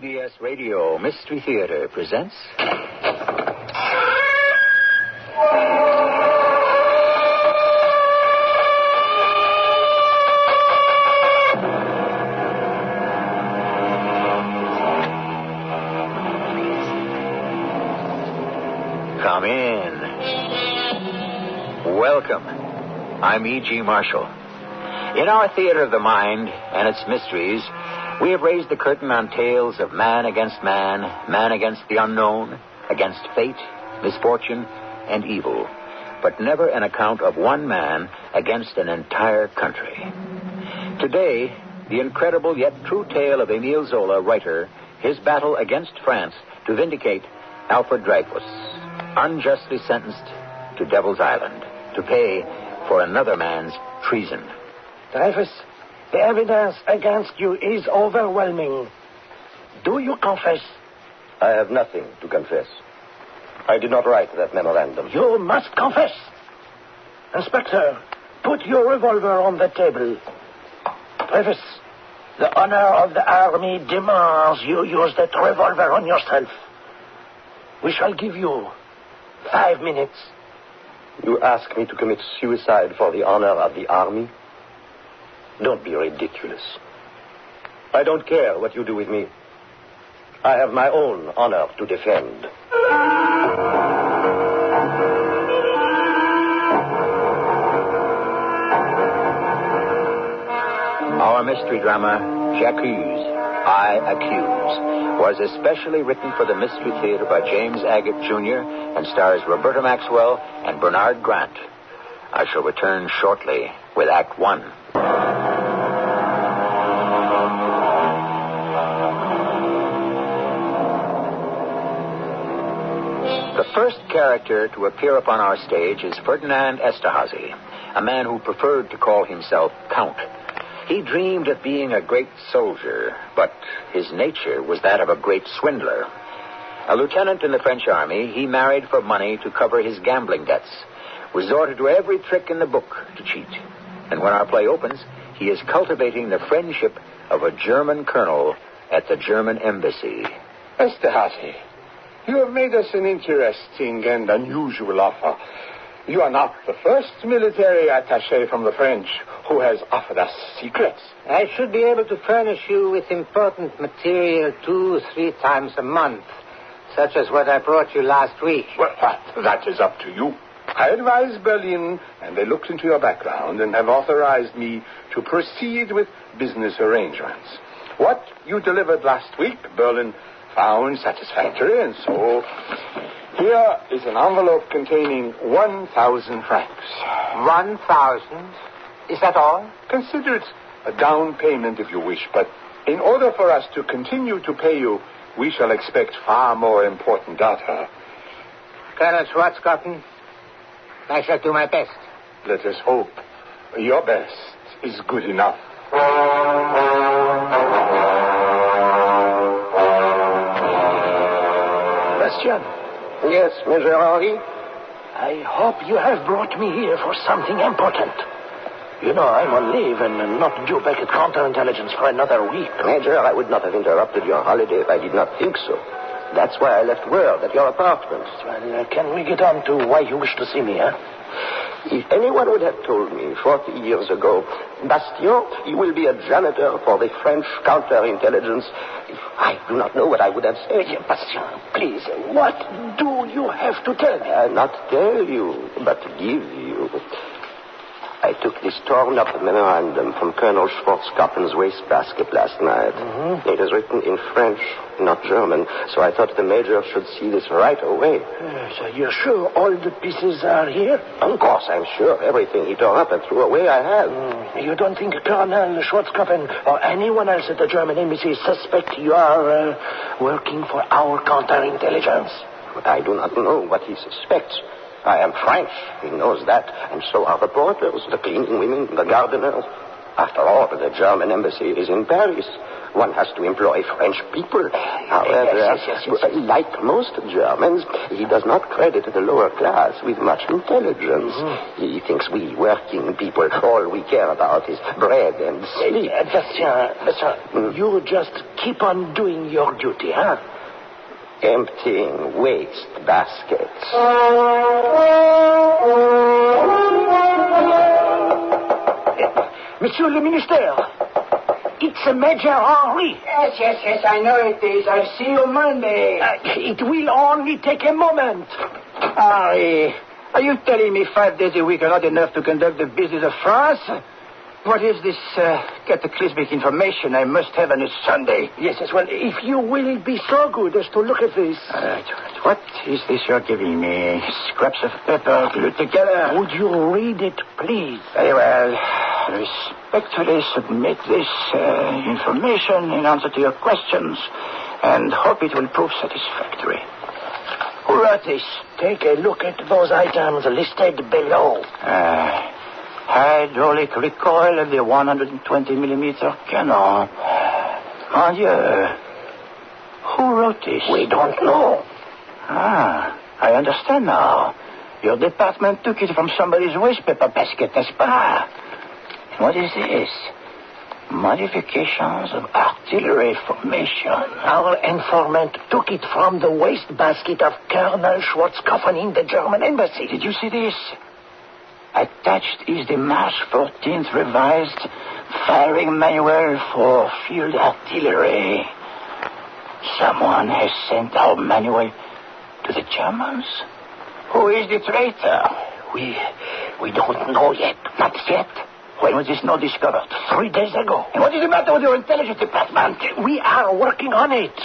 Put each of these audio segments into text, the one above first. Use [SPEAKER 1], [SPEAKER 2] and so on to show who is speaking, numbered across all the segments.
[SPEAKER 1] CBS Radio Mystery Theater presents... Come in. Welcome. I'm E.G. Marshall. In our theater of the mind and its mysteries, we have raised the curtain on tales of man against man, man against the unknown, against fate, misfortune, and evil, but never an account of one man against an entire country. Today, the incredible yet true tale of Émile Zola, writer, his battle against France to vindicate Alfred Dreyfus, unjustly sentenced to Devil's Island to pay for another man's treason.
[SPEAKER 2] Dreyfus, the evidence against you is overwhelming. Do you confess?
[SPEAKER 3] I have nothing to confess. I did not write that memorandum.
[SPEAKER 2] You must confess. Inspector, put your revolver on the table. Dreyfus, the honor of the army demands you use that revolver on yourself. We shall give you 5 minutes.
[SPEAKER 3] You ask me to commit suicide for the honor of the army? Don't be ridiculous. I don't care what you do with me. I have my own honor to defend.
[SPEAKER 1] Our mystery drama, J'accuse, I Accuse, was especially written for the Mystery Theater by James Agate, Jr. and stars Roberta Maxwell and Bernard Grant. I shall return shortly with Act 1. The first character to appear upon our stage is Ferdinand Esterhazy, a man who preferred to call himself Count. He dreamed of being a great soldier, but his nature was that of a great swindler. A lieutenant in the French army, he married for money to cover his gambling debts, resorted to every trick in the book to cheat. And when our play opens, he is cultivating the friendship of a German colonel at the German embassy.
[SPEAKER 4] Esterhazy, you have made us an interesting and unusual offer. You are not the first military attaché from the French who has offered us secrets.
[SPEAKER 5] I should be able to furnish you with important material 2-3 times a month, such as what I brought you last week.
[SPEAKER 4] Well, that is up to you. I advised Berlin, and they looked into your background and have authorized me to proceed with business arrangements. What you delivered last week, Berlin found satisfactory, and so here is an envelope containing 1,000 francs.
[SPEAKER 5] 1,000? Is that all?
[SPEAKER 4] Consider it a down payment if you wish, but in order for us to continue to pay you, we shall expect far more important data.
[SPEAKER 5] Colonel Schwarzkoppen, I shall do my best.
[SPEAKER 4] Let us hope your best is good enough.
[SPEAKER 2] Question.
[SPEAKER 3] Yes, Major Henri?
[SPEAKER 2] I hope you have brought me here for something important. You know, I'm on leave and not due back at counterintelligence for another week.
[SPEAKER 3] Major, I would not have interrupted your holiday if I did not think so. That's why I left word at your apartment.
[SPEAKER 2] Well, can we get on to why you wish to see me, huh?
[SPEAKER 3] If anyone would have told me 40 years ago, Bastien, you will be a janitor for the French counterintelligence, I do not know what I would have said.
[SPEAKER 2] Bastien, please, what do you have to tell me?
[SPEAKER 3] Not tell you, but give you. I took this torn-up memorandum from Colonel Schwarzkoppen's wastebasket last night.
[SPEAKER 2] Mm-hmm.
[SPEAKER 3] It is written in French, not German, so I thought the Major should see this right away.
[SPEAKER 2] So you're sure all the pieces are here?
[SPEAKER 3] Of course, I'm sure. Everything he tore up and threw away, I have.
[SPEAKER 2] You don't think Colonel Schwarzkoppen or anyone else at the German embassy suspect you are working for our counterintelligence?
[SPEAKER 3] I do not know what he suspects. I am French. He knows that. And so are reporters, the cleaning women, the gardeners. After all, the German embassy is in Paris. One has to employ French people. However,
[SPEAKER 2] yes.
[SPEAKER 3] like most Germans, he does not credit the lower class with much intelligence. Mm-hmm. He thinks we working people, all we care about is bread and sleep.
[SPEAKER 2] You just keep on doing your duty, huh?
[SPEAKER 3] Emptying waste baskets.
[SPEAKER 2] Monsieur le Minister, it's Major Henri.
[SPEAKER 5] Yes, I know it is. I'll see you Monday.
[SPEAKER 2] It will only take a moment.
[SPEAKER 5] Henri, are you telling me 5 days a week are not enough to conduct the business of France? What is this cataclysmic information I must have on a Sunday?
[SPEAKER 2] Yes, well, if you will be so good as to look at this.
[SPEAKER 5] All right. What is this you're giving me? Scraps of paper glued together.
[SPEAKER 2] Would you read it, please?
[SPEAKER 5] Very well. I respectfully submit this information in answer to your questions and hope it will prove satisfactory. Who wrote this?
[SPEAKER 2] Take a look at those items listed below.
[SPEAKER 5] Hydraulic recoil of the 120mm cannon. Mon Dieu. Who wrote this?
[SPEAKER 2] We don't know.
[SPEAKER 5] I understand now. Your department took it from somebody's waste paper basket, n'est-ce pas? What is this? Modifications of artillery formation.
[SPEAKER 2] Our informant took it from the waste basket of Colonel Schwarzkopf in the German embassy.
[SPEAKER 5] Did you see this? Attached is the March 14th revised firing manual for field artillery. Someone has sent our manual to the Germans. Who is the traitor?
[SPEAKER 2] We don't know yet. Not yet.
[SPEAKER 5] When was this note discovered?
[SPEAKER 2] 3 days ago.
[SPEAKER 5] And what is the matter with your intelligence department?
[SPEAKER 2] We are working on it.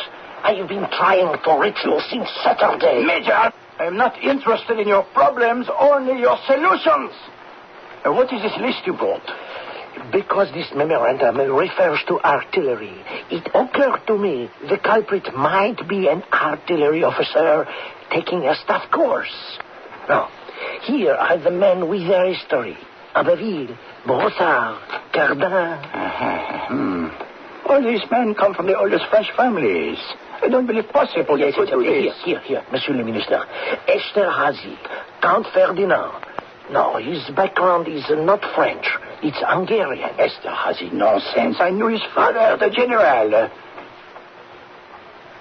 [SPEAKER 2] I have been trying to reach you since Saturday.
[SPEAKER 5] Major, I am not interested in your problems, only your solutions. What is this list you brought?
[SPEAKER 2] Because this memorandum refers to artillery, it occurred to me the culprit might be an artillery officer taking a staff course. Now, here are the men with their history. Abbeville, Brossard, Cardin.
[SPEAKER 5] All these men come from the oldest French families. I don't believe possible they could do this.
[SPEAKER 2] Here, Monsieur le Minister. Esterhazy, Count Ferdinand. No, his background is not French. It's Hungarian.
[SPEAKER 5] Esterhazy, nonsense. I knew his father, the general.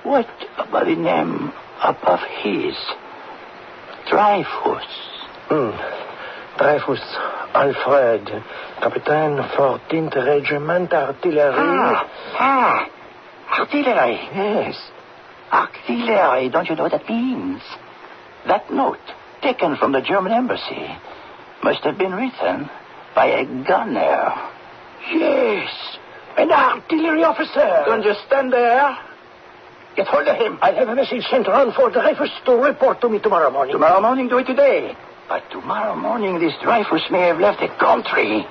[SPEAKER 5] What about the name above his? Dreyfus.
[SPEAKER 2] Dreyfus, Alfred, Captain 14th Regiment Artillery.
[SPEAKER 5] Artillery.
[SPEAKER 2] Yes.
[SPEAKER 5] Artillery, don't you know what that means? That note, taken from the German embassy, must have been written by a gunner.
[SPEAKER 2] Yes, an artillery officer.
[SPEAKER 5] Don't just stand there. Get hold of him.
[SPEAKER 2] I'll have a message sent around for Dreyfus to report to me tomorrow morning.
[SPEAKER 5] Tomorrow morning, do it today. But tomorrow morning, this Dreyfus may have left the country.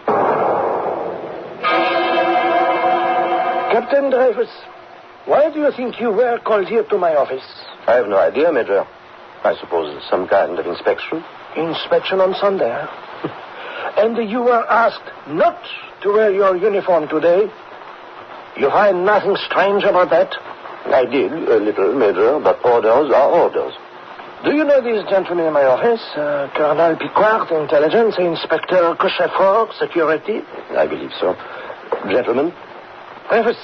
[SPEAKER 2] Captain Dreyfus, why do you think you were called here to my office?
[SPEAKER 3] I have no idea, Major. I suppose it's some kind of inspection.
[SPEAKER 2] Inspection on Sunday, huh? And you were asked not to wear your uniform today. You find nothing strange about that?
[SPEAKER 3] I did, a little, Major, but orders are orders.
[SPEAKER 2] Do you know these gentlemen in my office? Colonel Picquart, Intelligence, Inspector Cochefort, Security?
[SPEAKER 3] I believe so. Gentlemen?
[SPEAKER 2] Dreyfus,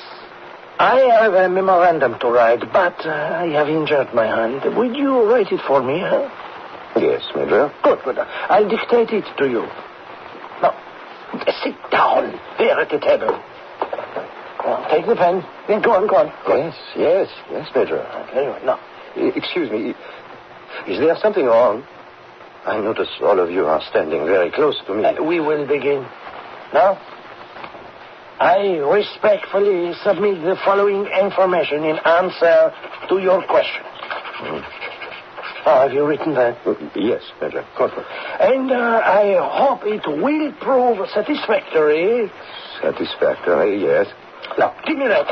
[SPEAKER 2] I have a memorandum to write, but I have injured my hand. Would you write it for me, huh?
[SPEAKER 3] Yes, Major.
[SPEAKER 2] Good. I'll dictate it to you. Now, sit down here at the table. Now, take the pen. Then go on.
[SPEAKER 3] Yes, Major.
[SPEAKER 2] Okay, now.
[SPEAKER 3] Excuse me. Is there something wrong? I notice all of you are standing very close to me.
[SPEAKER 2] We will begin. Now, I respectfully submit the following information in answer to your question. Have you written that?
[SPEAKER 3] Yes, Major.
[SPEAKER 2] Good. And I hope it will prove satisfactory.
[SPEAKER 3] Satisfactory, yes.
[SPEAKER 2] Now, give me that.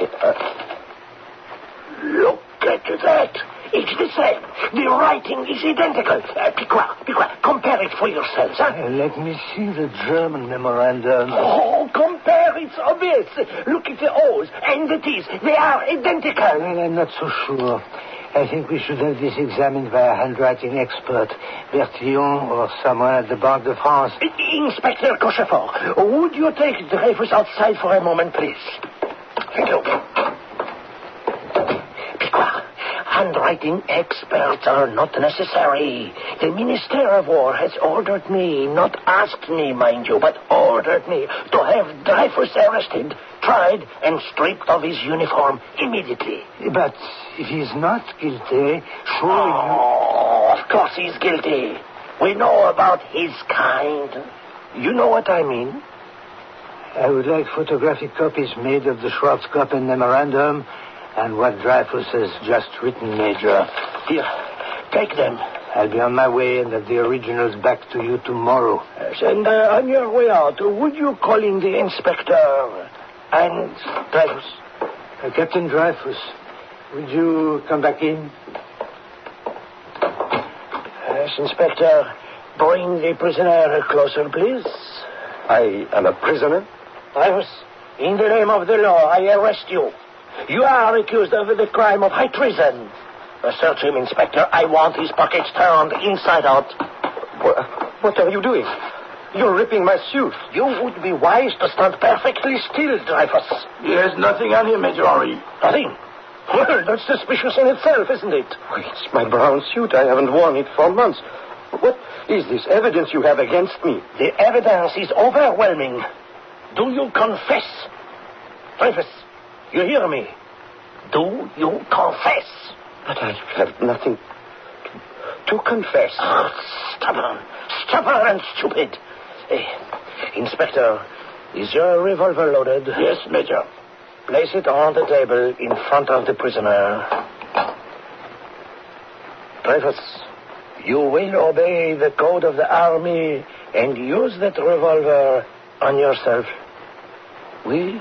[SPEAKER 2] Look at that. It's the same. The writing is identical. Picquart, compare it for yourselves, huh?
[SPEAKER 5] Let me see the German memorandum.
[SPEAKER 2] Oh, compare. It's obvious. Look at the O's and the T's. They are identical.
[SPEAKER 5] Well, I'm not so sure. I think we should have this examined by a handwriting expert, Bertillon or someone at the Banque de France.
[SPEAKER 2] Inspector Cochefort, would you take Dreyfus outside for a moment, please? Thank you. handwriting experts are not necessary. The Minister of War has ordered me, not asked me, mind you, but ordered me to have Dreyfus arrested, tried, and stripped of his uniform immediately.
[SPEAKER 5] But if he's not guilty, surely
[SPEAKER 2] Of course he's guilty. We know about his kind. You know what I mean?
[SPEAKER 5] I would like photographic copies made of the Schwarzkopf memorandum and what Dreyfus has just written, Major.
[SPEAKER 2] Here, take them.
[SPEAKER 5] I'll be on my way and have the originals back to you tomorrow.
[SPEAKER 2] Yes, and on your way out, would you call in the inspector and Dreyfus?
[SPEAKER 5] Captain Dreyfus, would you come back in?
[SPEAKER 2] Yes, Inspector. Bring the prisoner closer, please.
[SPEAKER 3] I am a prisoner?
[SPEAKER 2] Dreyfus, in the name of the law, I arrest you. You are accused of the crime of high treason. Search him, Inspector. I want his pockets turned inside out.
[SPEAKER 3] What are you doing? You're ripping my suit.
[SPEAKER 2] You would be wise to stand perfectly still, Dreyfus.
[SPEAKER 4] There's nothing on him, Major Henri.
[SPEAKER 2] Nothing? Well, that's suspicious in itself, isn't it?
[SPEAKER 3] It's my brown suit. I haven't worn it for months. What is this evidence you have against me?
[SPEAKER 2] The evidence is overwhelming. Do you confess? Dreyfus, you hear me? Do you confess?
[SPEAKER 3] But I have nothing to confess.
[SPEAKER 2] Stubborn and stupid. Inspector, is your revolver loaded?
[SPEAKER 4] Yes, Major.
[SPEAKER 2] Place it on the table in front of the prisoner. Dreyfus, you will obey the code of the army and use that revolver on yourself. We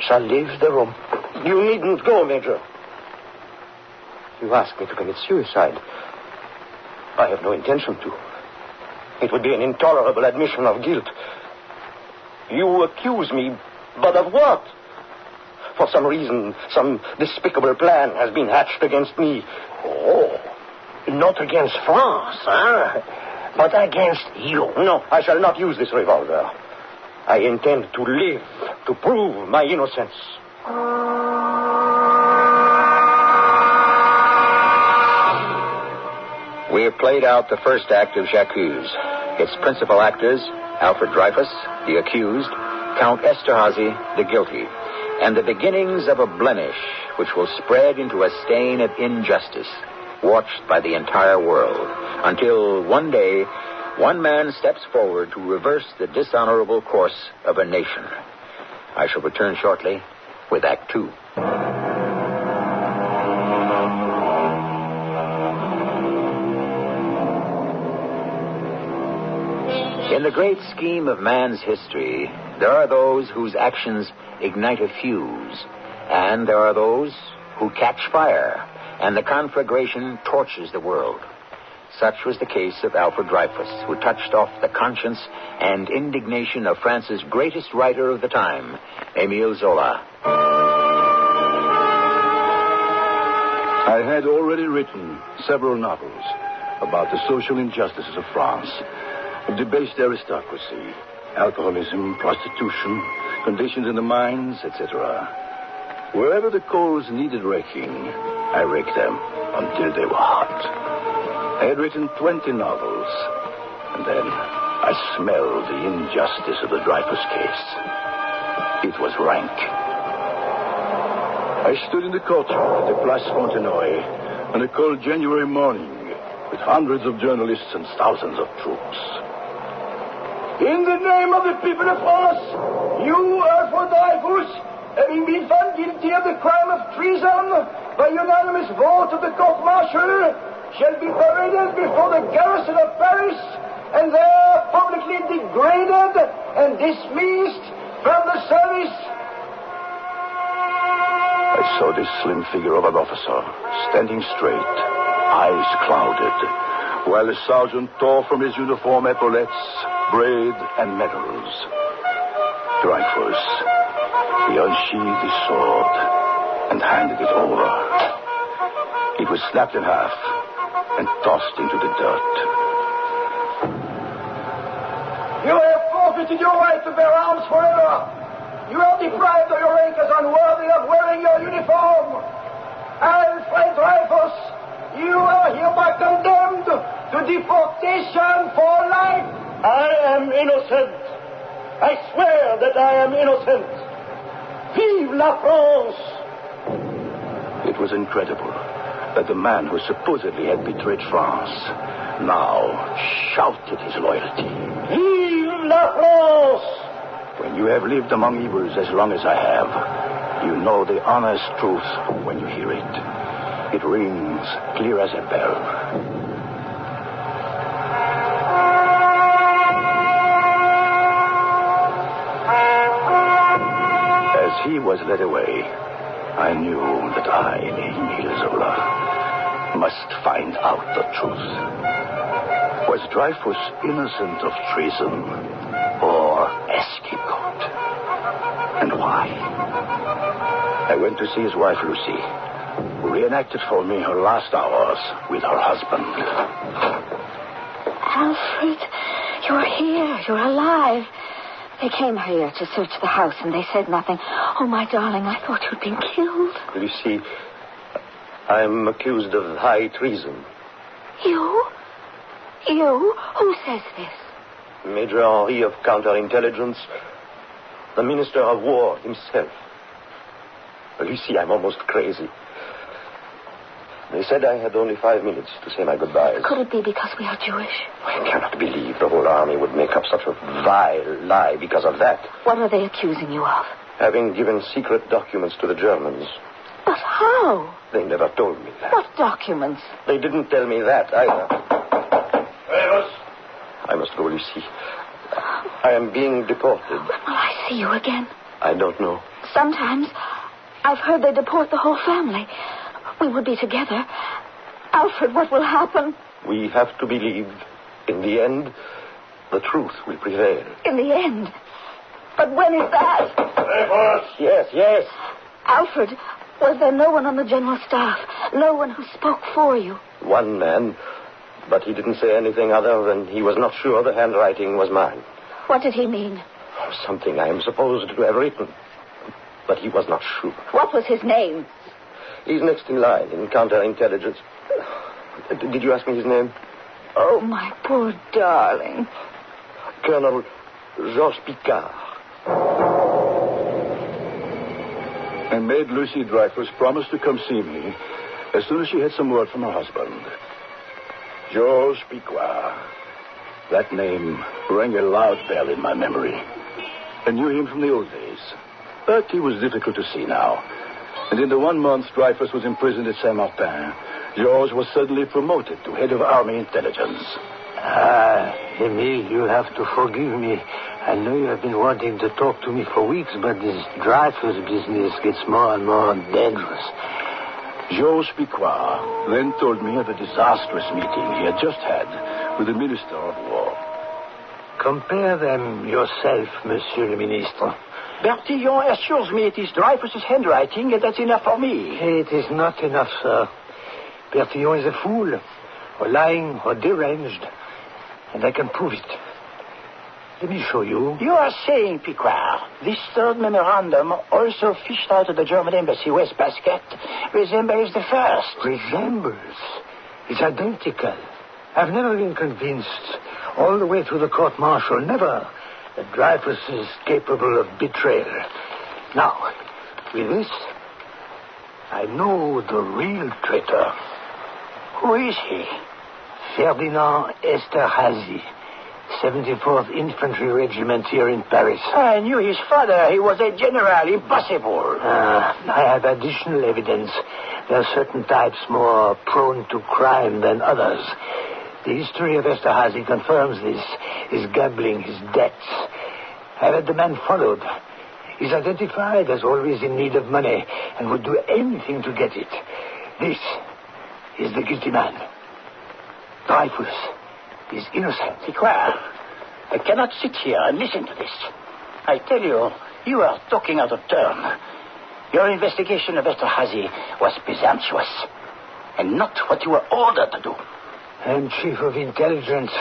[SPEAKER 2] shall leave the room.
[SPEAKER 3] You needn't go, Major. You asked me to commit suicide. I have no intention to. It would be an intolerable admission of guilt. You accuse me, but of what? For some reason, some despicable plan has been hatched against me.
[SPEAKER 2] Oh, not against France, huh? But against you.
[SPEAKER 3] No, I shall not use this revolver. I intend to live to prove my innocence.
[SPEAKER 1] We have played out the first act of J'accuse. Its principal actors, Alfred Dreyfus, the accused, Count Esterhazy, the guilty, and the beginnings of a blemish which will spread into a stain of injustice, watched by the entire world, until one day, one man steps forward to reverse the dishonorable course of a nation. I shall return shortly with Act Two. In the great scheme of man's history, there are those whose actions ignite a fuse, and there are those who catch fire, and the conflagration torches the world. Such was the case of Alfred Dreyfus, who touched off the conscience and indignation of France's greatest writer of the time, Émile Zola.
[SPEAKER 6] I had already written several novels about the social injustices of France, of debased aristocracy, alcoholism, prostitution, conditions in the mines, etc. Wherever the coals needed raking, I raked them until they were hot. I had written 20 novels, and then I smelled the injustice of the Dreyfus case. It was rank. I stood in the courtyard at the Place Fontenoy on a cold January morning with hundreds of journalists and thousands of troops.
[SPEAKER 2] In the name of the people of France, you, Alfred Dreyfus, having been found guilty of the crime of treason by unanimous vote of the court-martial, shall be paraded before the garrison of Paris and there publicly degraded and dismissed from the service.
[SPEAKER 6] I saw this slim figure of an officer standing straight, eyes clouded, while the sergeant tore from his uniform epaulettes, braid, and medals. Dreyfus, he unsheathed his sword and handed it over. It was snapped in half and tossed into the dirt.
[SPEAKER 2] You have forfeited your right to bear arms forever. You are deprived of your rank as unworthy of wearing your uniform. Alfred Dreyfus, deportation for life. I am innocent. I swear that I am innocent. Vive la France!
[SPEAKER 6] It was incredible that the man who supposedly had betrayed France now shouted his loyalty.
[SPEAKER 2] Vive la France!
[SPEAKER 6] When you have lived among evils as long as I have, you know the honest truth when you hear it. It rings clear as a bell. As he was led away, I knew that I, Emile Zola, must find out the truth. Was Dreyfus innocent of treason or a scapegoat? And why? I went to see his wife, Lucy, who reenacted for me her last hours with her husband.
[SPEAKER 7] Alfred, you're here. You're alive. They came here to search the house, and they said nothing. Oh, my darling, I thought you'd been killed.
[SPEAKER 3] Lucy, I'm accused of high treason.
[SPEAKER 7] You? You? Who says this?
[SPEAKER 3] Major Henri of Counterintelligence, the Minister of War himself. Lucy, I'm almost crazy. They said I had only 5 minutes to say my goodbyes.
[SPEAKER 7] Could it be because we are Jewish?
[SPEAKER 3] I cannot believe the whole army would make up such a vile lie because of that.
[SPEAKER 7] What are they accusing you of?
[SPEAKER 3] Having given secret documents to the Germans.
[SPEAKER 7] But how?
[SPEAKER 3] They never told me that.
[SPEAKER 7] What documents?
[SPEAKER 3] They didn't tell me that either.
[SPEAKER 2] Yes.
[SPEAKER 3] I must go, Lucy. I am being deported.
[SPEAKER 7] When will I see you again?
[SPEAKER 3] I don't know.
[SPEAKER 7] Sometimes I've heard they deport the whole family. We will be together. Alfred, what will happen?
[SPEAKER 3] We have to believe, in the end, the truth will prevail.
[SPEAKER 7] In the end? But when is that?
[SPEAKER 3] Yes.
[SPEAKER 7] Alfred, was there no one on the general staff? No one who spoke for you?
[SPEAKER 3] One man, but he didn't say anything other than he was not sure the handwriting was mine.
[SPEAKER 7] What did he mean?
[SPEAKER 3] Something I am supposed to have written, but he was not sure.
[SPEAKER 7] What was his name?
[SPEAKER 3] He's next in line in counterintelligence. Did you ask me his name?
[SPEAKER 7] Oh, my poor darling.
[SPEAKER 3] Colonel Georges Picard.
[SPEAKER 6] I made Lucy Dreyfus promise to come see me as soon as she had some word from her husband. Georges Picard. That name rang a loud bell in my memory. I knew him from the old days, but he was difficult to see now. And in the 1 month Dreyfus was imprisoned at Saint-Martin, Georges was suddenly promoted to head of Army Intelligence.
[SPEAKER 5] Emile, you have to forgive me. I know you have been wanting to talk to me for weeks, but this Dreyfus business gets more and more dangerous.
[SPEAKER 6] Georges Picard then told me of a disastrous meeting he had just had with the Minister of War.
[SPEAKER 5] Compare them yourself, Monsieur le Ministre.
[SPEAKER 2] Bertillon assures me it is Dreyfus's handwriting, and that's enough for me.
[SPEAKER 5] It is not enough, sir. Bertillon is a fool, or lying, or deranged, and I can prove it. Let me show you.
[SPEAKER 2] You are saying, Picard, this third memorandum, also fished out of the German embassy West Basket, resembles the first.
[SPEAKER 5] Resembles? It's identical. I've never been convinced, all the way through the court-martial, never, that Dreyfus is capable of betrayal. Now, with this, I know the real traitor.
[SPEAKER 2] Who is he?
[SPEAKER 5] Ferdinand Esterhazy, 74th Infantry Regiment here in Paris.
[SPEAKER 2] I knew his father. He was a general. Impossible.
[SPEAKER 5] I have additional evidence. There are certain types more prone to crime than others. The history of Esterhazy confirms this. His gambling, his debts. I've had the man followed. He's identified as always in need of money and would do anything to get it. This is the guilty man. Dreyfus is innocent.
[SPEAKER 2] Picard, I cannot sit here and listen to this. I tell you, you are talking out of turn. Your investigation of Esterhazy was presumptuous and not what you were ordered to do.
[SPEAKER 5] I'm Chief of Intelligence.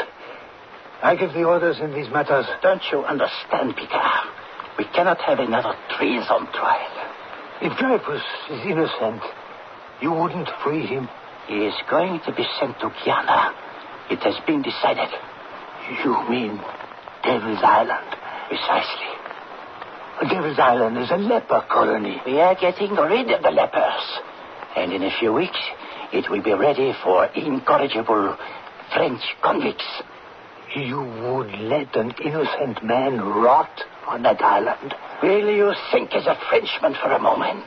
[SPEAKER 5] I give the orders in these matters.
[SPEAKER 2] Don't you understand, Picard? We cannot have another treason trial.
[SPEAKER 5] If Dreyfus is innocent, you wouldn't free him.
[SPEAKER 2] He is going to be sent to Guyana.
[SPEAKER 5] It has been decided.
[SPEAKER 2] You mean Devil's Island?
[SPEAKER 5] Precisely.
[SPEAKER 2] Devil's Island is a leper colony.
[SPEAKER 5] We are getting rid of the lepers. And in a few weeks, it will be ready for incorrigible French convicts.
[SPEAKER 2] You would let an innocent man rot on that island?
[SPEAKER 5] Will you think as a Frenchman for a moment?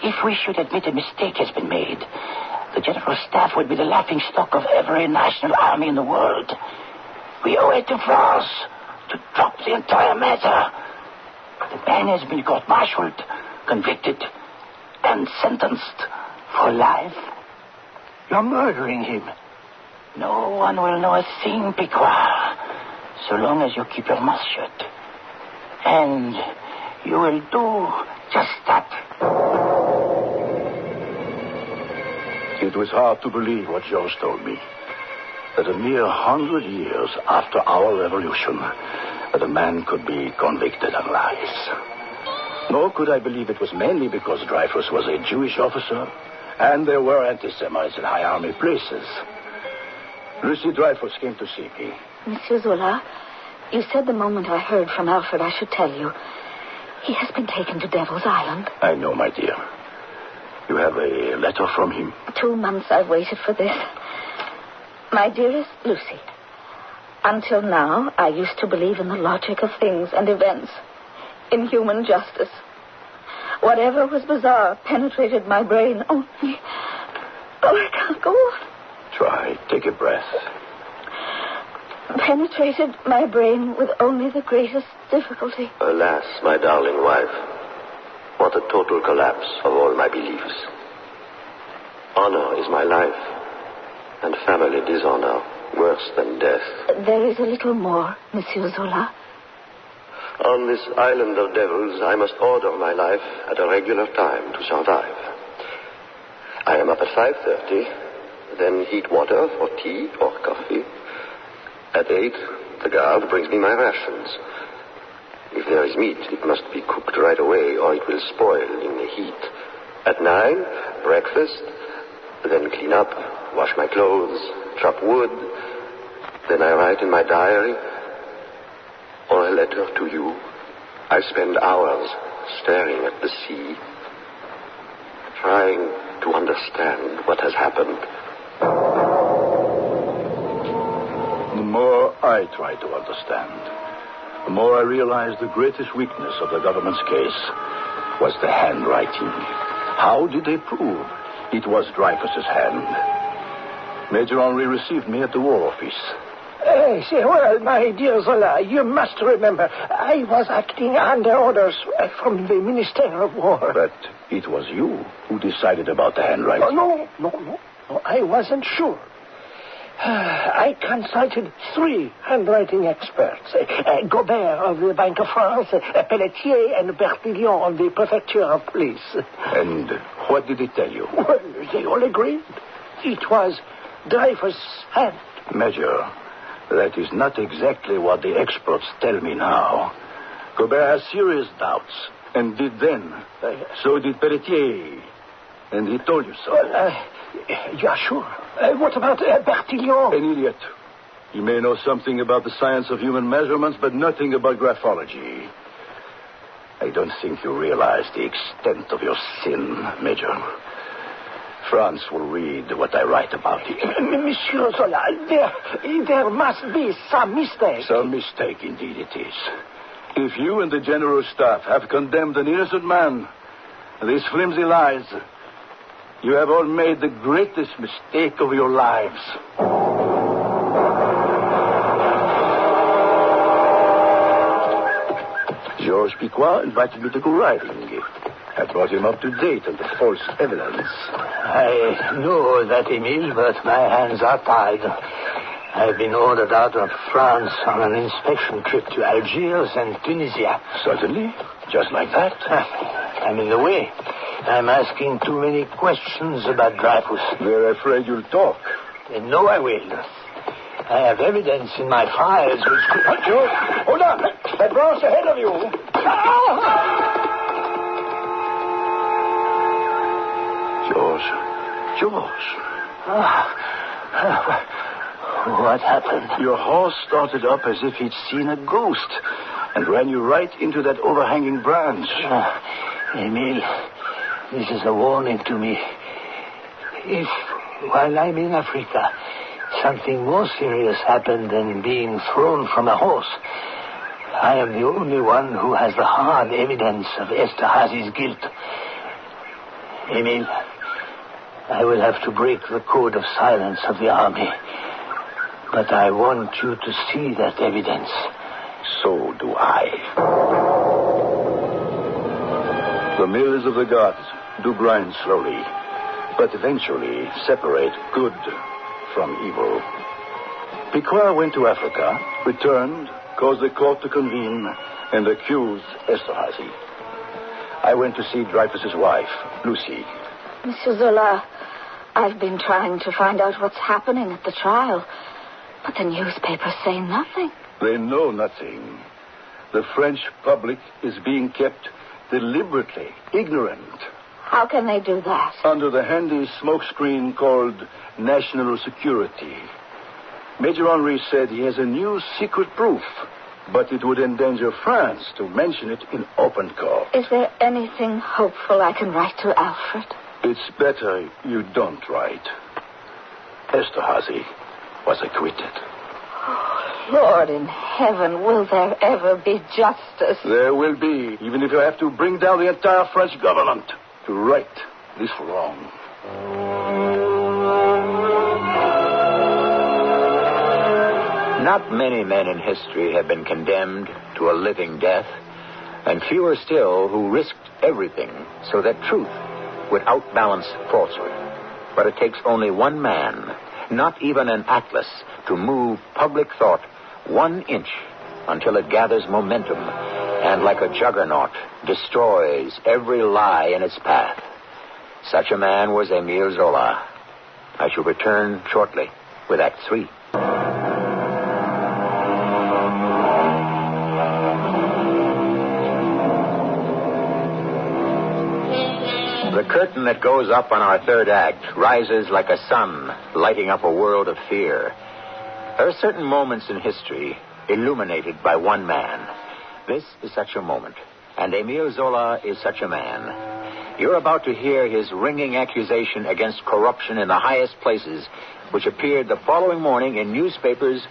[SPEAKER 5] If we should admit a mistake has been made, the General Staff would be the laughingstock of every national army in the world. We owe it to France to drop the entire matter. The man has been court-martialed, convicted, and sentenced for life.
[SPEAKER 2] You're murdering him.
[SPEAKER 5] No one will know a thing, Piquois, so long as you keep your mouth shut. And you will do just that.
[SPEAKER 6] It was hard to believe what Georges told me. That a mere 100 years after our revolution, that a man could be convicted of lies. Nor could I believe it was mainly because Dreyfus was a Jewish officer, and there were anti-Semites in high army places. Lucy Dreyfus came to see me.
[SPEAKER 7] Monsieur Zola, you said the moment I heard from Alfred I should tell you. He has been taken to Devil's Island.
[SPEAKER 6] I know, my dear. You have a letter from him?
[SPEAKER 7] 2 months I've waited for this. My dearest Lucy, until now I used to believe in the logic of things and events, in human justice. Whatever was bizarre penetrated my brain only. I can't go on.
[SPEAKER 6] Try. Take a breath.
[SPEAKER 7] Penetrated my brain with only the greatest difficulty.
[SPEAKER 3] Alas, my darling wife, what a total collapse of all my beliefs. Honor is my life, and family dishonor worse than death.
[SPEAKER 7] There is a little more, Monsieur Zola.
[SPEAKER 3] On this island of devils, I must order my life at a regular time to survive. I am up at 5:30, then heat water for tea or coffee. At 8, the guard brings me my rations. If there is meat, it must be cooked right away, or it will spoil in the heat. At 9, breakfast, then clean up, wash my clothes, chop wood. Then I write in my diary, or a letter to you. I spend hours staring at the sea, trying to understand what has happened.
[SPEAKER 6] The more I try to understand, the more I realize the greatest weakness of the government's case was the handwriting. How did they prove it was Dreyfus's hand? Major Henri received me at the War Office.
[SPEAKER 2] Well, my dear Zola, you must remember, I was acting under orders from the Minister of War.
[SPEAKER 6] But it was you who decided about the handwriting.
[SPEAKER 2] No, I wasn't sure. I consulted 3 handwriting experts. Gobert of the Bank of France, Pelletier, and Bertillon of the Prefecture of Police.
[SPEAKER 6] And what did they tell you?
[SPEAKER 2] Well, they all agreed. It was Dreyfus' hand.
[SPEAKER 6] Major, that is not exactly what the experts tell me now. Gobert has serious doubts, and did then. So did Pelletier. And he told you so.
[SPEAKER 2] You are sure? What about Bertillon?
[SPEAKER 6] An idiot. He may know something about the science of human measurements, but nothing about graphology. I don't think you realize the extent of your sin, Major. France will read what I write about it.
[SPEAKER 2] Monsieur Zola, there must be some mistake.
[SPEAKER 6] Some mistake, indeed it is. If you and the General Staff have condemned an innocent man, these flimsy lies, you have all made the greatest mistake of your lives. Georges Piquois invited me to go riding. I brought him up to date on the false evidence.
[SPEAKER 2] I know that, Emile, but my hands are tied. I've been ordered out of France on an inspection trip to Algiers and Tunisia.
[SPEAKER 6] Certainly. Just like that.
[SPEAKER 2] I'm in the way. I'm asking too many questions about Dreyfus.
[SPEAKER 6] They're afraid you'll talk.
[SPEAKER 2] No, I will. I have evidence in my files which could... George, hold on. That brass ahead of you.
[SPEAKER 6] George.
[SPEAKER 2] What happened?
[SPEAKER 6] Your horse started up as if he'd seen a ghost and ran you right into that overhanging branch.
[SPEAKER 2] Emil, this is a warning to me. If, while I'm in Africa, something more serious happened than being thrown from a horse, I am the only one who has the hard evidence of Esterhazy's guilt. Emil, I will have to break the code of silence of the army. But I want you to see that evidence.
[SPEAKER 6] So do I. The mills of the gods do grind slowly, but eventually separate good from evil. Picquart went to Africa, returned, caused the court to convene, and accused Esterhazy. I went to see Dreyfus's wife, Lucy.
[SPEAKER 7] Monsieur Zola, I've been trying to find out what's happening at the trial, but the newspapers say nothing.
[SPEAKER 6] They know nothing. The French public is being kept deliberately ignorant.
[SPEAKER 7] How can they do that?
[SPEAKER 6] Under the handy smokescreen called national security. Major Henry said he has a new secret proof, but it would endanger France to mention it in open court.
[SPEAKER 7] Is there anything hopeful I can write to Alfred?
[SPEAKER 6] It's better you don't write. Esterhazy was acquitted.
[SPEAKER 7] Oh, Lord in heaven, will there ever be justice?
[SPEAKER 6] There will be, even if you have to bring down the entire French government to right this wrong.
[SPEAKER 1] Not many men in history have been condemned to a living death, and fewer still who risked everything so that truth would outbalance falsehood. But it takes only one man, not even an atlas, to move public thought 1 inch until it gathers momentum and, like a juggernaut, destroys every lie in its path. Such a man was Émile Zola. I shall return shortly with Act 3. The curtain that goes up on our third act rises like a sun, lighting up a world of fear. There are certain moments in history illuminated by one man. This is such a moment, and Émile Zola is such a man. You're about to hear his ringing accusation against corruption in the highest places, which appeared the following morning in newspapers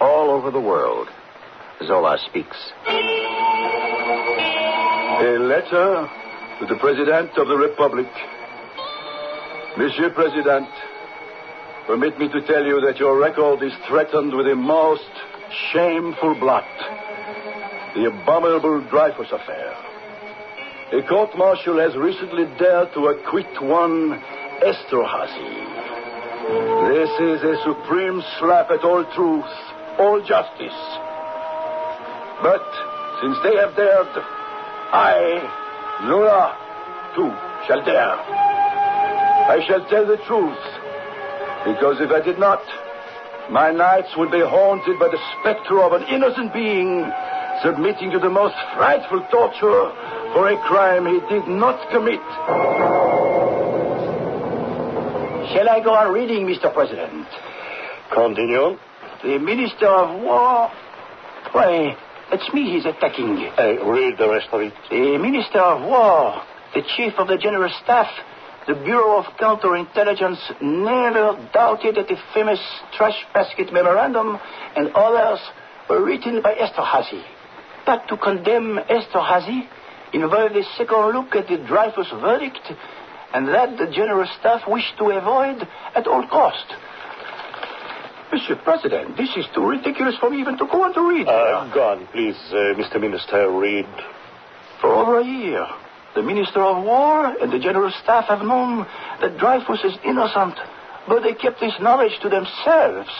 [SPEAKER 1] all over the world. Zola speaks.
[SPEAKER 6] A letter to the President of the Republic. Monsieur President, permit me to tell you that your record is threatened with a most shameful blot. The abominable Dreyfus affair. A court-martial has recently dared to acquit one Esterhazy. This is a supreme slap at all truth, all justice. But since they have dared, I, Zola, too, shall dare. I shall tell the truth, because if I did not, my nights would be haunted by the specter of an innocent being submitting to the most frightful torture for a crime he did not commit.
[SPEAKER 2] Shall I go on reading, Mr. President?
[SPEAKER 3] Continue.
[SPEAKER 2] The Minister of War... Why, it's me he's attacking.
[SPEAKER 3] Read the rest of it.
[SPEAKER 2] The Minister of War, the Chief of the General Staff, the Bureau of Counterintelligence never doubted that the famous trash basket memorandum and others were written by Esterhazy. But to condemn Esterhazy involved a second look at the Dreyfus verdict, and that the General Staff wished to avoid at all cost. Monsieur President, this is too ridiculous for me even to go on to read.
[SPEAKER 3] Go on, please, Mr. Minister, read.
[SPEAKER 2] For over a year, the Minister of War and the General Staff have known that Dreyfus is innocent, but they kept this knowledge to themselves.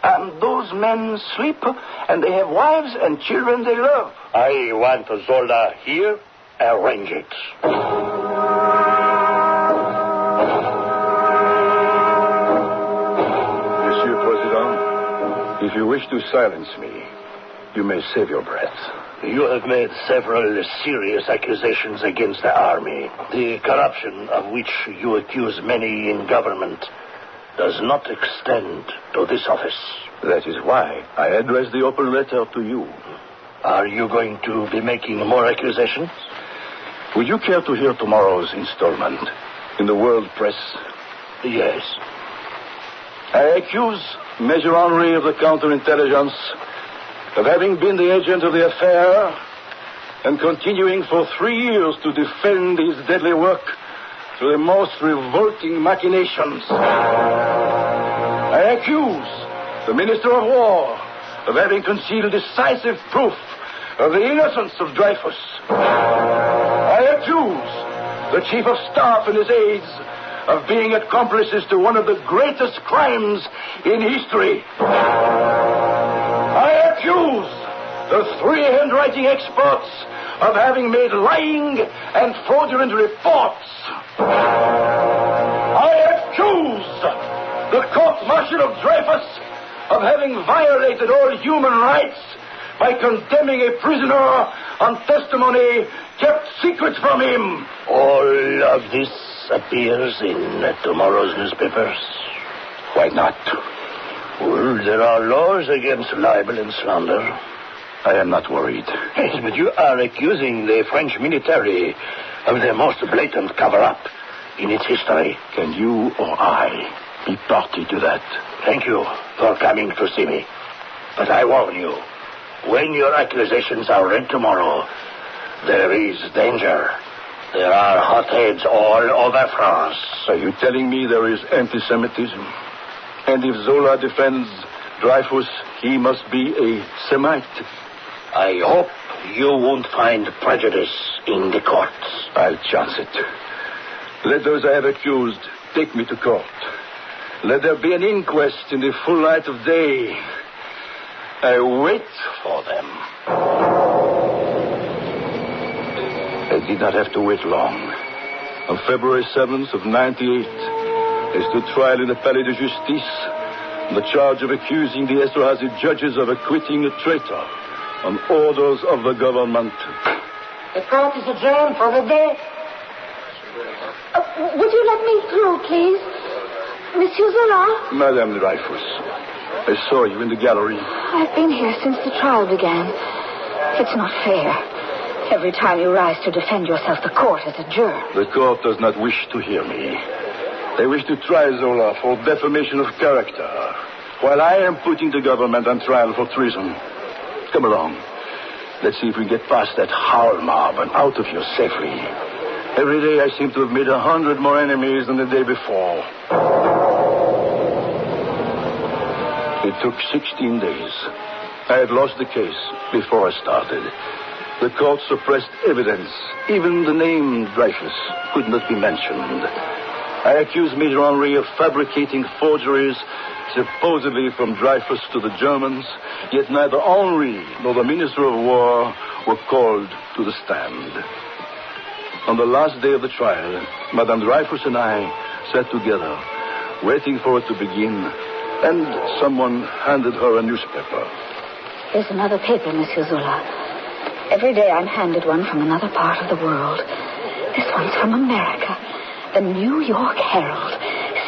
[SPEAKER 2] And those men sleep, and they have wives and children they love.
[SPEAKER 3] I want Zola here. Arrange it.
[SPEAKER 6] Monsieur President, if you wish to silence me, you may save your breath.
[SPEAKER 2] You have made several serious accusations against the army, the corruption of which you accuse many in government. does not extend to this office.
[SPEAKER 6] That is why I addressed the open letter to you.
[SPEAKER 2] Are you going to be making more accusations?
[SPEAKER 6] Would you care to hear tomorrow's installment in the world press?
[SPEAKER 2] Yes.
[SPEAKER 6] I accuse Major Henry of the counterintelligence of having been the agent of the affair and continuing for 3 years to defend his deadly work through the most revolting machinations. I accuse the Minister of War of having concealed decisive proof of the innocence of Dreyfus. I accuse the Chief of Staff and his aides of being accomplices to one of the greatest crimes in history. I accuse the 3 handwriting experts of having made lying and fraudulent reports. I accuse the court-martial of Dreyfus of having violated all human rights by condemning a prisoner on testimony kept secret from him.
[SPEAKER 2] All of this appears in tomorrow's newspapers.
[SPEAKER 6] Why not?
[SPEAKER 2] Well, there are laws against libel and slander.
[SPEAKER 6] I am not worried.
[SPEAKER 2] Yes, but you are accusing the French military of the most blatant cover-up in its history.
[SPEAKER 6] Can you or I be party to that?
[SPEAKER 2] Thank you for coming to see me. But I warn you, when your accusations are read tomorrow, there is danger. There are hotheads all over France.
[SPEAKER 6] Are you telling me there is anti-Semitism? And if Zola defends Dreyfus, he must be a Semite?
[SPEAKER 2] I hope you won't find prejudice in the courts.
[SPEAKER 6] I'll chance it. Let those I have accused take me to court. Let there be an inquest in the full light of day. I wait for them. I did not have to wait long. On February 7th of 98, I stood trial in the Palais de Justice on the charge of accusing the Esterhazy judges of acquitting a traitor on orders of the government.
[SPEAKER 8] The court is adjourned for the day.
[SPEAKER 7] Would you let me through, please? Monsieur Zola?
[SPEAKER 6] Madame Dreyfus, I saw you in the gallery.
[SPEAKER 7] I've been here since the trial began. It's not fair. Every time you rise to defend yourself, the court is adjourned.
[SPEAKER 6] The court does not wish to hear me. They wish to try Zola for defamation of character, while I am putting the government on trial for treason. Come along. Let's see if we get past that howl mob and out of here safely. Every day I seem to have made 100 more enemies than the day before. It took 16 days. I had lost the case before I started. The court suppressed evidence. Even the name Dreyfus could not be mentioned. I accused Major Henry of fabricating forgeries supposedly from Dreyfus to the Germans, yet neither Henry nor the Minister of War were called to the stand. On the last day of the trial, Madame Dreyfus and I sat together, waiting for it to begin, and someone handed her a newspaper.
[SPEAKER 7] Here's another paper, Monsieur Zola. Every day I'm handed one from another part of the world. This one's from America. The New York Herald.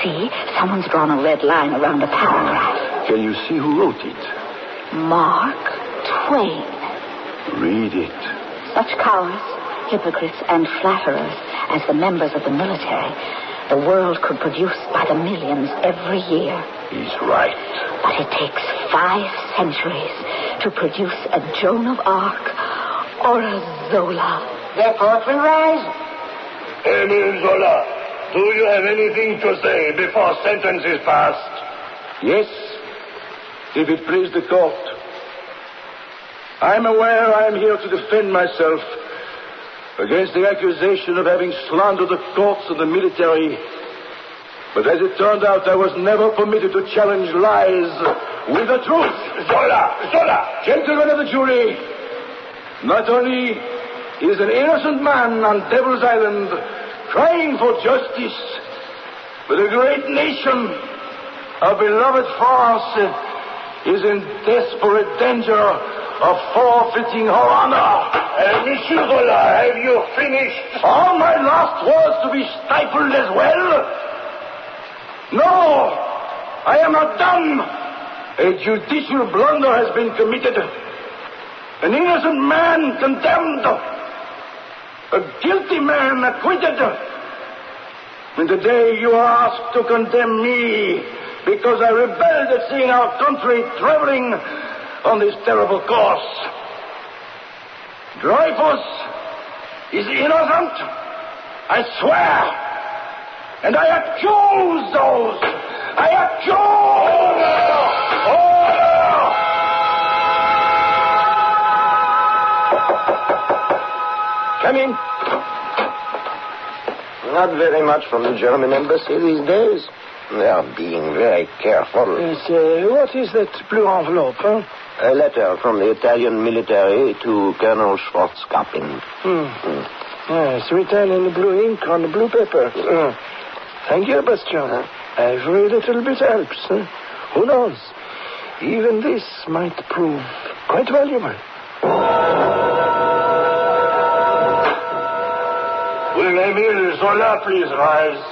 [SPEAKER 7] See, someone's drawn a red line around a paragraph.
[SPEAKER 6] Can you see who wrote it?
[SPEAKER 7] Mark Twain.
[SPEAKER 6] Read it.
[SPEAKER 7] Such cowards, hypocrites, and flatterers as the members of the military the world could produce by the millions every year.
[SPEAKER 6] He's right.
[SPEAKER 7] But it takes 5 centuries to produce a Joan of Arc or a Zola.
[SPEAKER 8] The court will rise.
[SPEAKER 2] Emile Zola, do you have anything to say before sentence is passed?
[SPEAKER 6] Yes, if it please the court. I'm aware I am here to defend myself against the accusation of having slandered the courts and the military. But as it turned out, I was never permitted to challenge lies with the truth.
[SPEAKER 2] Zola!
[SPEAKER 6] Gentlemen of the jury, not only is an innocent man on Devil's Island crying for justice, but a great nation, our beloved France, is in desperate danger of forfeiting her honor.
[SPEAKER 2] Monsieur Zola, have you finished?
[SPEAKER 6] Are my last words to be stifled as well? No! I am not done. A judicial blunder has been committed. An innocent man condemned. A guilty man acquitted. And today you are asked to condemn me because I rebelled at seeing our country traveling on this terrible course. Dreyfus is innocent, I swear. And I accuse those. I accuse.
[SPEAKER 3] Come in. Not very much from the German embassy these days. They are being very careful.
[SPEAKER 2] Yes, what is that blue envelope, huh?
[SPEAKER 3] A letter from the Italian military to Colonel Schwarzkappin.
[SPEAKER 2] Yes, written in blue ink on the blue paper. Thank you, Bastian. Every little bit helps. Who knows? Even this might prove quite valuable.
[SPEAKER 6] Will Emile Zola please rise?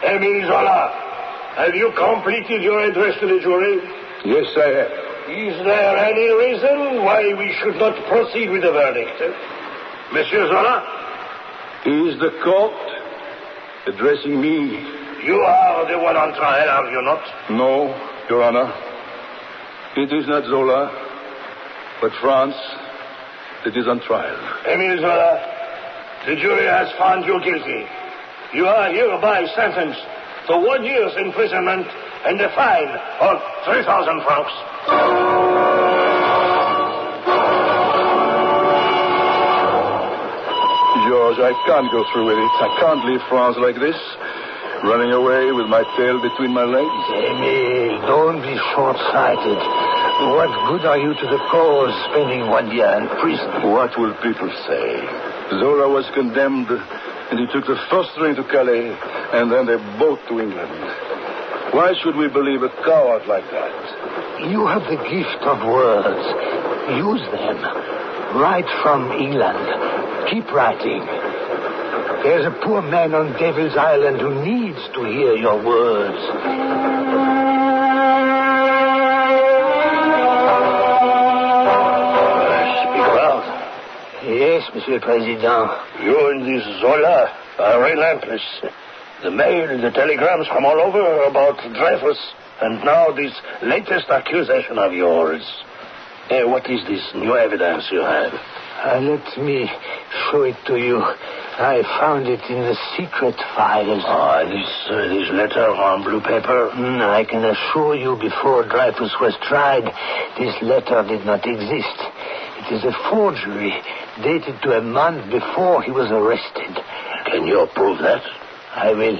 [SPEAKER 6] Emile Zola, have you completed your address to the jury? Yes, I have. Is there any reason why we should not proceed with the verdict? Monsieur Zola? Is the court addressing me? You are the one on trial, are you not? No, Your Honor. It is not Zola, but France that is on trial. Emile Zola, the jury has found you guilty. You are hereby sentenced to 1 year's imprisonment and a fine of 3,000 francs. George, I can't go through with it. I can't leave France like this, running away with my tail between my legs.
[SPEAKER 2] Emile, don't be short-sighted. What good are you to the cause spending 1 year in prison?
[SPEAKER 6] What will people say? Zola was condemned, and he took the first train to Calais, and then the boat to England. Why should we believe a coward like that?
[SPEAKER 2] You have the gift of words. Use them. Write from England. Keep writing. There's a poor man on Devil's Island who needs to hear your words. Speak loud. Yes, Monsieur le Président. You and this Zola are relentless. The mail, the telegrams from all over about Dreyfus, and now this latest accusation of yours. What is this new evidence you have? Let me show it to you. I found it in the secret files. This letter on blue paper? I can assure you before Dreyfus was tried, this letter did not exist. It is a forgery dated to a month before he was arrested. Can you prove that? I will.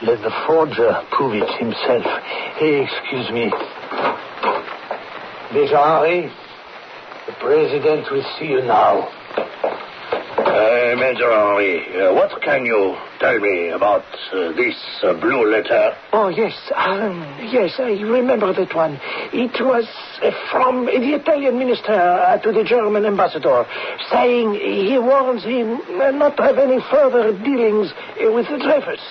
[SPEAKER 2] Let the forger prove it himself. Hey, excuse me. Major Henry, the President will see you now. Major Henry, what can you tell me about this blue letter? Oh, yes. Yes, I remember that one. It was from the Italian minister to the German ambassador, saying he warns him not to have any further dealings with Dreyfus.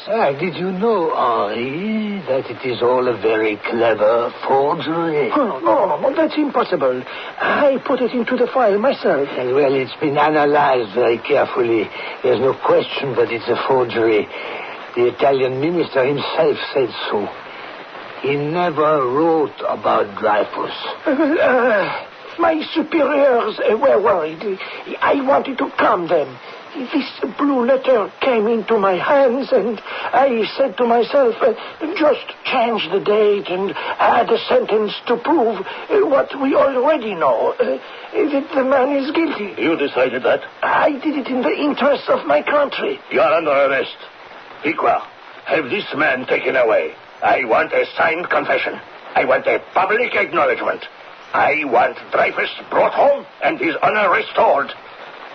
[SPEAKER 2] Did you know, Henri, that it is all a very clever forgery? No, that's impossible. I put it into the file myself. Well, it's been analyzed very carefully. There's no question that it's a forgery. The Italian minister himself said so. He never wrote about Dreyfus. My superiors were worried. I wanted to calm them. This blue letter came into my hands, and I said to myself, just change the date and add a sentence to prove what we already know, that the man is guilty. You decided that? I did it in the interest of my country. You are under arrest. Piqua, have this man taken away. I want a signed confession. I want a public acknowledgement. I want Dreyfus brought home and his honor restored.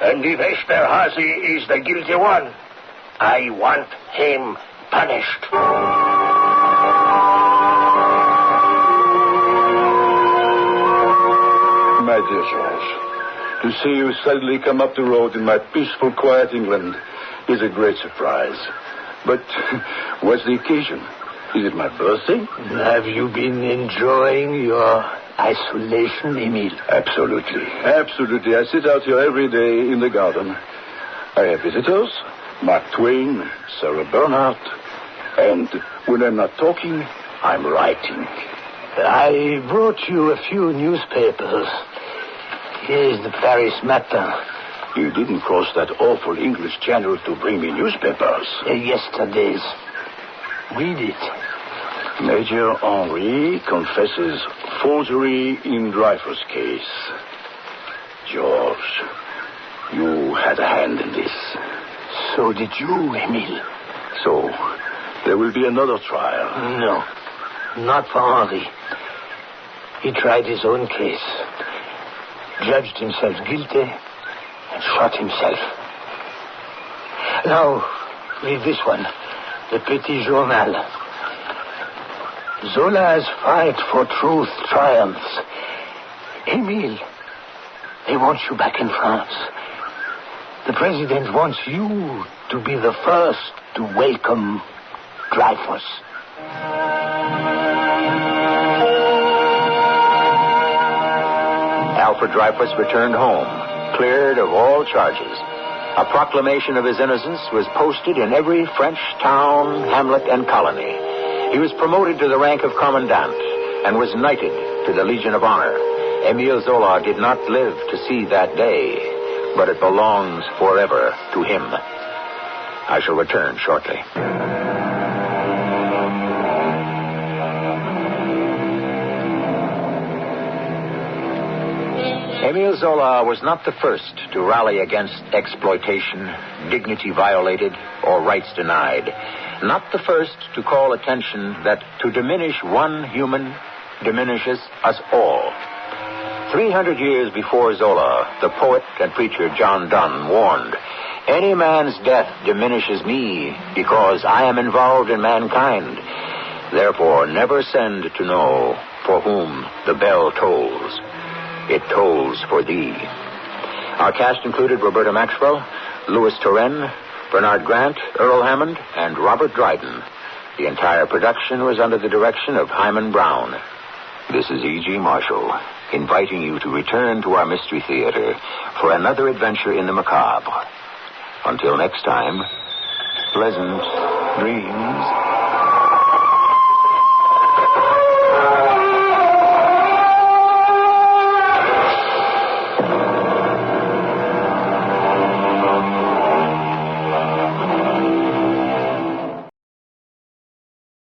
[SPEAKER 2] And if Esterhazy is the guilty one, I want him punished.
[SPEAKER 6] My dear George, to see you suddenly come up the road in my peaceful, quiet England is a great surprise. But what's the occasion? Is it my birthday?
[SPEAKER 2] Have you been enjoying your isolation, Emile?
[SPEAKER 6] Absolutely. Absolutely. I sit out here every day in the garden. I have visitors, Mark Twain, Sarah Bernhardt, and when I'm not talking, I'm writing.
[SPEAKER 2] I brought you a few newspapers. Here's the Paris Matin.
[SPEAKER 6] You didn't cross that awful English channel to bring me newspapers.
[SPEAKER 2] Yesterday's. Read it.
[SPEAKER 6] Major Henri confesses forgery in Dreyfus case. George, you had a hand in this.
[SPEAKER 2] So did you, Emile.
[SPEAKER 6] So, there will be another trial.
[SPEAKER 2] No, not for Henri. He tried his own case, judged himself guilty, and shot himself. Now, read this one, the Petit Journal. Zola's fight for truth triumphs. Emile, they want you back in France. The president wants you to be the first to welcome Dreyfus.
[SPEAKER 1] Alfred Dreyfus returned home, cleared of all charges. A proclamation of his innocence was posted in every French town, hamlet, and colony. He was promoted to the rank of commandant and was knighted to the Legion of Honor. Émile Zola did not live to see that day, but it belongs forever to him. I shall return shortly. Émile Zola was not the first to rally against exploitation, dignity violated, or rights denied. Not the first to call attention that to diminish one human diminishes us all. 300 years before Zola, the poet and preacher John Donne warned, "Any man's death diminishes me because I am involved in mankind. Therefore, never send to know for whom the bell tolls. It tolls for thee." Our cast included Roberta Maxwell, Louis Turenne, Bernard Grant, Earl Hammond, and Robert Dryden. The entire production was under the direction of Himan Brown. This is E.G. Marshall, inviting you to return to our Mystery Theater for another adventure in the macabre. Until next time, pleasant dreams.